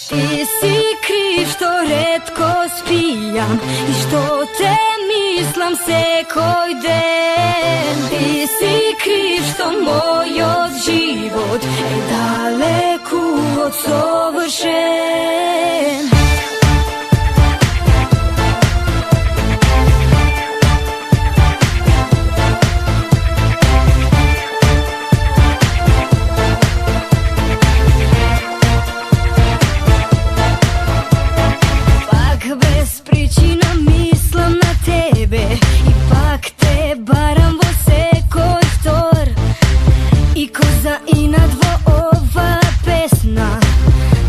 Ти си крив што ретко спијам и што те мислам секој ден. Ти си крив што мојот живот е далеку од совршен. Без причина мислам на тебе и пак те барам во секој втор. И коза инат во ова песна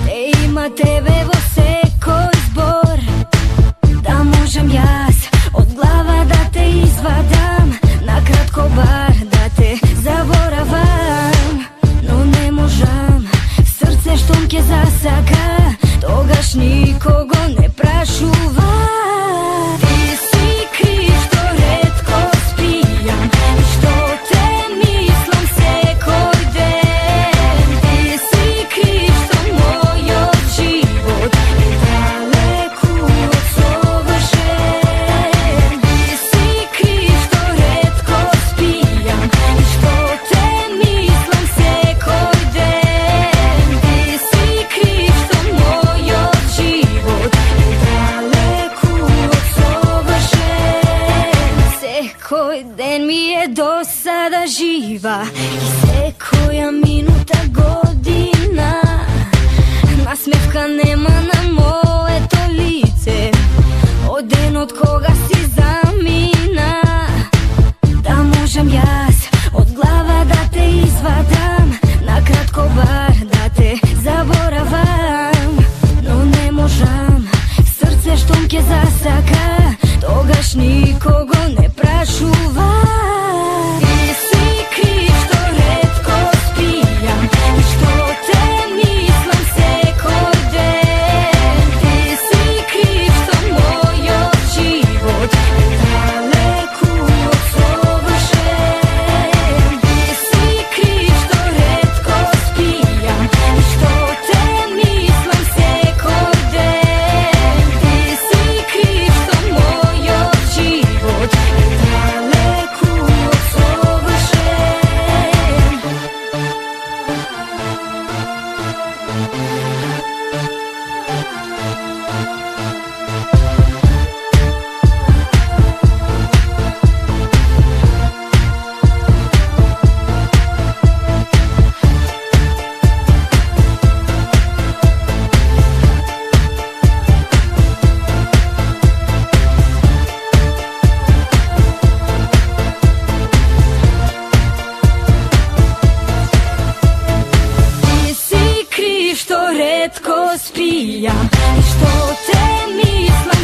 те има тебе во секој збор. Да можам јас од глава да те извадам, на кратко бар да те заборавам, но не можам. Срце штом ке засака, тогаш никого не прашува. Ти си крив што ретко спијам и што те мислам секој ден. Ти си крив што мојот живот е далеку од совршен. Ти си крив што ретко спијам и што те мислам секој ден. Ти си крив што мојот живот е далеку од совршен. Секој ден ми е досада жива и секоја минута година. Насмевка нема на моето лице од денот кога си замина. Да можам јас од глава да те извадам, на кратко бар да те заборавам, но не можам. Срце штом ке засака, тогаш никого не прашува. Ти си крив што ретко спијам и што те мислам секој ден. Ти си крив што мојот живот е далеку од совршен. Ти си крив што ретко спијам и што те мислам секој ден. Ти си крив што мојот живот е далеку од совршен. Ти си крив што ретко спијам и што те мислам